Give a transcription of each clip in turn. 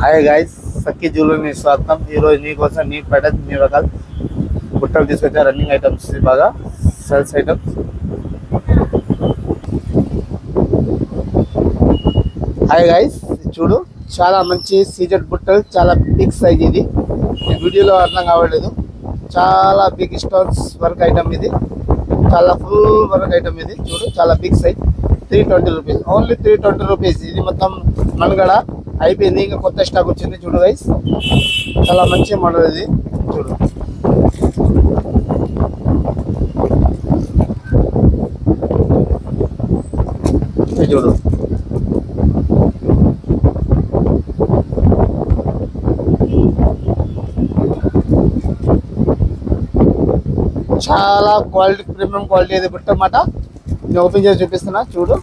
Hi guys, సఖీ jewellery స్వాగతం. ఈరోజు నీకోసం నీ ప్యాటర్న్ న్యూ రకాల బుట్టలు తీసుకొచ్చా. రన్నింగ్ ఐటమ్స్, బాగా సేల్స్ ఐటమ్స్. హాయ్ గైస్, చూడు, చాలా మంచి సీజెడ్ బుట్టలు, చాలా బిగ్ సైజ్. ఇది ఈ వీడియోలో అర్థం కావట్లేదు. చాలా బిగ్ స్టోన్స్ వర్క్ ఐటమ్ ఇది, చాలా ఫుల్ వర్క్ ఐటమ్ ఇది. చూడు, చాలా big size. 320 rupees, only 320 rupees. ఇది మొత్తం మనగడ అయిపోయింది, ఇంకా కొత్త స్టాక్ వచ్చింది. చూడు గైస్, చాలా మంచి మోడల్ ఇది. చూడు, చూడు, చాలా క్వాలిటీ, ప్రీమియం క్వాలిటీ ఇది బుట్ట అన్నమాట. నేను ఓపెన్ చేసి చూపిస్తున్నా. చూడు,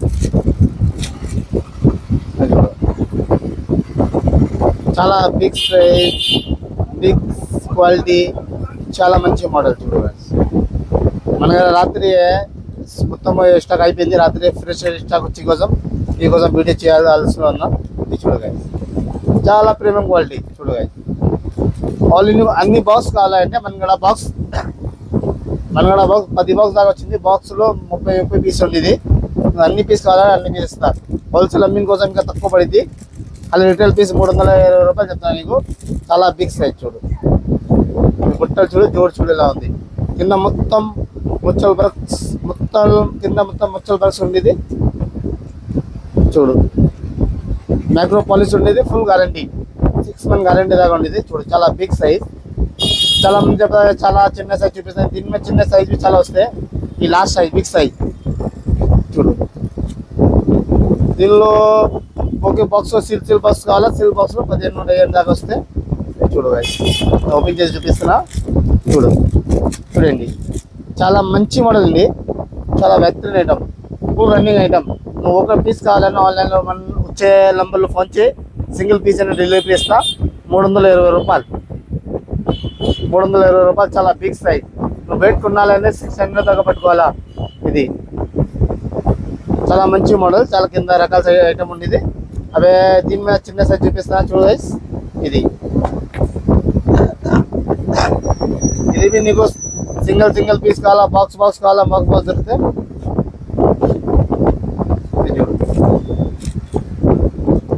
చాలా బిగ్ సైజ్, బిగ్ క్వాలిటీ, చాలా మంచి మోడల్. చూడు, మన రాత్రి మొత్తం స్టాక్ అయిపోయింది. రాత్రి ఫ్రెష్ స్టాక్ వచ్చి కోసం మీకోసం వీడియో చేయాల్సి ఉన్నాం. ఇది చూడు గైస్, చాలా ప్రీమియం క్వాలిటీ. చూడు గైస్, ఆల్ ఇన్ అన్ని బాక్స్ కావాలంటే మనగడ బాక్స్ 10 బాక్స్ దాకా వచ్చింది. బాక్స్లో 30 పీస్ ఉంది. ఇది అన్ని పీస్ కావాలని అన్ని పీస్ ఇస్తారు. హోల్సేల్ అమ్మిన కోసం ఇంకా తక్కువ పడింది. అలా రిటైల్ పీస్ 320 రూపాయలు చెప్తాను నీకు. చాలా బిగ్ సైజ్. చూడు, బుట్టలు చూడు, జోడు చూడు ఎలా ఉంది. కింద మొత్తం ముచ్చల బ్రక్స్, కింద మొత్తం ముచ్చల బ్రక్స్ ఉండేది. చూడు, మైక్రో పాలిష్ ఉండేది. ఫుల్ గ్యారంటీ, 6 month గ్యారంటీ దాకా ఉండేది. చూడు, చాలా బిగ్ సైజ్. చాలా మంది చెప్తారు చాలా చిన్న సైజ్ చూపిస్తాను. దీని మీద చిన్న సైజ్ చాలా వస్తాయి. ఈ లాస్ట్ సైజ్ బిగ్ సైజ్. చూడు, దీనిలో ఒకే బాక్స్ సిల్ బాక్స్ కావాలా. సిల్ బాక్స్లో 1500 దాకా వస్తాయి. చూడు గైస్, ఓపెన్ చేసి చూపిస్తున్నా. చూడండి, చాలా మంచి మోడల్ ఉంది. చాలా వెక్టరీ ఐటమ్, ఫుల్ రన్నింగ్ ఐటమ్. నువ్వు ఒక పీస్ కావాలన్నా ఆన్లైన్లో మనం వచ్చే నంబర్లో ఫోన్ చేయి. సింగిల్ పీస్ అనేది డెలివరీ ఇస్తా. 320 రూపాయలు. 320 రూపాయలు. చాలా బిగ్ సైజ్. నువ్వు బయట కొనాలంటే 600 దాకా పట్టుకోవాలా. ఇది చాలా మంచి మోడల్. చాలా కింద రకాల సైజ్ ఐటమ్ ఉండేది. అవే దీని మీద చిన్న సైజ్ చూపిస్తా. చూడు గైస్, ఇది నీకు సింగిల్ పీస్ కావాలా, బాక్స్ కావాలా, బాక్స్ దొరికితే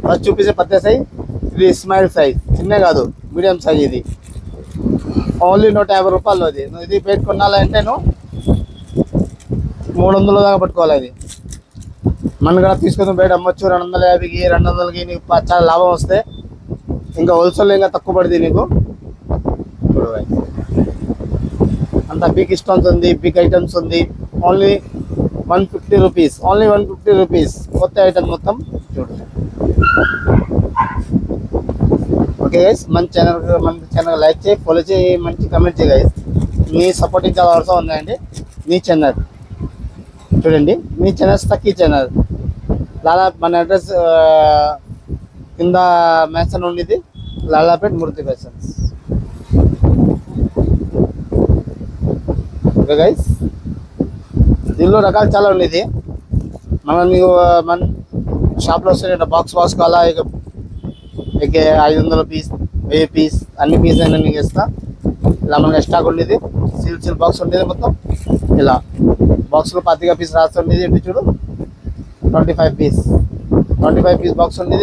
ఫస్ట్ చూపించే పెద్ద సైజ్. ఇది స్మైల్ సైజ్, చిన్న కాదు, మీడియం సైజ్. ఇది ఓన్లీ 150 రూపాయలు. అది నువ్వు ఇది బయట కొనాలంటే నువ్వు 300 దాకా పట్టుకోవాలి. ఇది మన కూడా తీసుకొని బయట అమ్మొచ్చు. 250కి 200కి నీకు చాలా లాభం వస్తే ఇంకా హోల్సేల్ ఇంకా తక్కువ పడుతుంది నీకు. చూడు, అంత బిగ్ స్టోన్స్ ఉంది, బిగ్ ఐటమ్స్ ఉంది. Only 150 rupees, only 150 rupees. కొత్త ఐటమ్ మొత్తం. చూడు, ఓకే గైస్, మన ఛానల్ లైక్ చేయి, ఫాలో చేయి, మంచి కమెంట్ చేయి గైస్. మీ సపోర్టింగ్ చాలా అవసరం ఉందండి. మీ ఛానల్ చూడండి, మీ ఛానల్ సఖీ ఛానల్. మన అడ్రస్ కింద మెన్షన్ ఉండేది, లాలాపేట్ మూర్తి ఫ్యాషన్స్. ఓకే గైస్, దీనిలో రకాలు చాలా ఉండేది. మన షాప్లో వస్తే బాక్స్ కావాలా, ఇక 500 పీస్, 1000 పీస్, అన్ని పీస్ అయినా నీకు ఇస్తా. ఇలా మనకి స్టాక్ ఉండేది. సిల్ బాక్స్ ఉండేది మొత్తం. ఇలా బాక్స్లో 25 పీస్ రాస్తుండేది. ఏంటి చూడు, 25 పీస్ బాక్స్ ఉండేది.